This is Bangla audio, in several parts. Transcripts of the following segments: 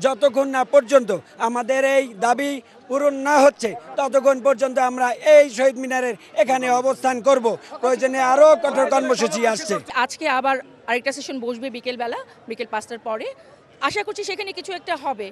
যতক্ষণ না পর্যন্ত আমাদের এই দাবি পূরণ না হচ্ছে ততক্ষণ পর্যন্ত আমরা এই শহীদ মিনারের এখানে অবস্থান করব। প্রয়োজনে আরও কঠোর কর্মসূচি আসছে। আজকে আবার আরেকটা সেশন বসবে বিকেল 5টার পরে। আশা করছি সেখানে কিছু একটা হবে।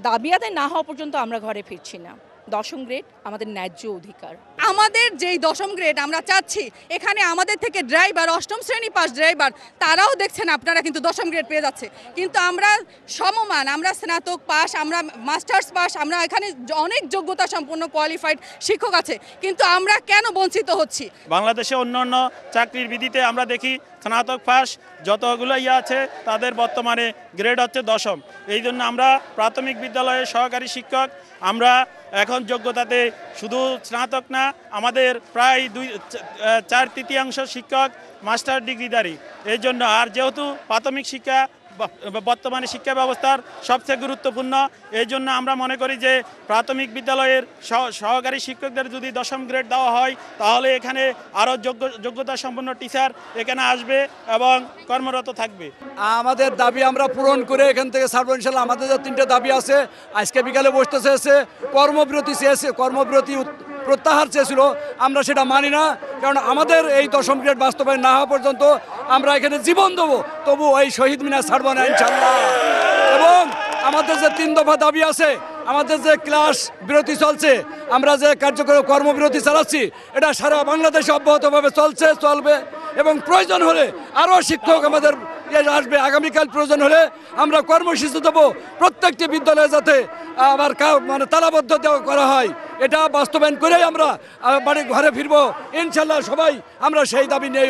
দাবি আদায় না হওয়া পর্যন্ত আমরা ঘরে ফিরছি না। 10ম গ্রেড আমাদের ন্যায্য অধিকার। আমাদের যেই 10ম গ্রেড আমরা চাচ্ছি, এখানে আমাদের থেকে ড্রাইভার 8ম শ্রেণী পাস ড্রাইভার তারাও দেখছেন আপনারা কিন্তু 10ম গ্রেড পেয়ে যাচ্ছে, কিন্তু আমরা সমমান, আমরা স্নাতক পাস, আমরা মাস্টার্স পাস, আমরা এখানে অনেক যোগ্যতা সম্পন্ন কোয়ালিফাইড শিক্ষক আছে, কিন্তু আমরা কেন বঞ্চিত হচ্ছি? বাংলাদেশে অন্যান্য চাকরির বিধিতে আমরা দেখি স্নাতক পাস যতগুলো আছে তাদের বর্তমানে গ্রেড হচ্ছে 10ম। এই জন্য আমরা প্রাথমিক বিদ্যালয়ের সহকারী শিক্ষক, আমরা এখন যোগ্যতাতে শুধু স্নাতক না, আমাদের প্রায় 4/3 শিক্ষক মাস্টার ডিগ্রিধারী। এই জন্য আর যেহেতু প্রাথমিক শিক্ষা বর্তমানে শিক্ষা ব্যবস্থার সবচেয়ে গুরুত্বপূর্ণ, এই জন্য আমরা মনে করি যে প্রাথমিক বিদ্যালয়ের সহকারী শিক্ষকদের যদি 10ম গ্রেড দেওয়া হয় তাহলে এখানে আরও যোগ্যতা সম্পন্ন টিচার এখানে আসবে এবং কর্মরত থাকবে। আমাদের দাবি আমরা পূরণ করে এখান থেকে ছাড়বো ইনশাল্লাহ। আমাদের যে 3টে দাবি আছে, আজকে বিকালে বসতে চেয়েছে, কর্মবিরতি প্রত্যাহার চেয়েছিল, আমরা সেটা মানি না। কারণ আমাদের এই 10ম গ্রেড বাস্তবায়ন না হওয়া পর্যন্ত আমরা এখানে জীবন দেবো, তবু ওই শহীদ মিনার ছাড়বো না ইনশাল্লাহ। এবং আমাদের যে 3 দফা দাবি আছে, আমাদের যে ক্লাস বিরতি চলছে, আমরা যে কর্মবিরতি চালাচ্ছি, এটা সারা বাংলাদেশে অব্যাহতভাবে চলবে এবং প্রয়োজন হলে আরও শিক্ষক আমাদের আসবে। আগামীকাল প্রয়োজন হলে আমরা কর্মসূচি দেবো, প্রত্যেকটি বিদ্যালয়ে যাতে আবার তালাবদ্ধ করা হয়, এটা বাস্তবায়ন করেই আমরা বাড়ি ঘরে ফিরবো ইনশাল্লাহ। সবাই আমরা সেই দাবি নিয়ে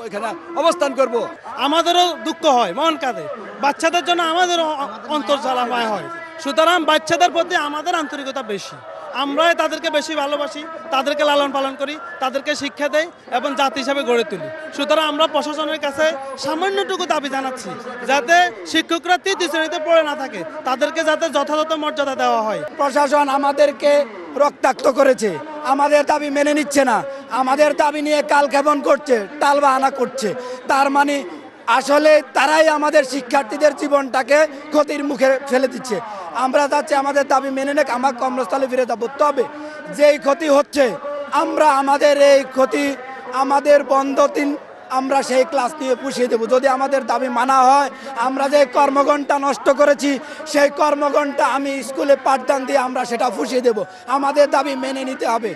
এখানে অবস্থান করব। আমাদেরও দুঃখ হয়, মন কাঁদে, বাচ্চাদের জন্য আমাদেরও অন্তর্জালাময় হয়। সুতরাং বাচ্চাদের প্রতি আমাদের আন্তরিকতা বেশি, আমরাই তাদেরকে বেশি ভালোবাসি, তাদেরকে লালন পালন করি, তাদেরকে শিক্ষা দেই এবং জাতি হিসাবে গড়ে তুলি। সুতরাং আমরা প্রশাসনের কাছে সামান্যটুকু দাবি জানাচ্ছি, যাতে শিক্ষকরা 3য় শ্রেণীতে পড়ে না থাকে, তাদেরকে যাতে যথাযথ মর্যাদা দেওয়া হয়। প্রশাসন আমাদেরকে রক্তাক্ত করেছে, আমাদের দাবি মেনে নিচ্ছে না, আমাদের দাবি নিয়ে কালক্ষেপণ করছে, টালবাহানা করছে। তার মানে আসলে তারাই আমাদের শিক্ষার্থীদের জীবনটাকে ক্ষতির মুখে ফেলে দিচ্ছে। আমরা চাচ্ছি আমাদের দাবি মেনে নেক, আমার কর্মস্থলে ফিরে যাবো। তবে যেই ক্ষতি হচ্ছে, আমরা আমাদের এই ক্ষতি, আমাদের বন্ধ 3 আমরা সেই ক্লাস নিয়ে পুষিয়ে দেবো। যদি আমাদের দাবি মানা হয়, আমরা যে কর্মঘণ্টা নষ্ট করেছি সেই কর্মঘণ্টা আমি স্কুলে পাঠদান দিয়ে আমরা সেটা পুষিয়ে দেবো। আমাদের দাবি মেনে নিতে হবে।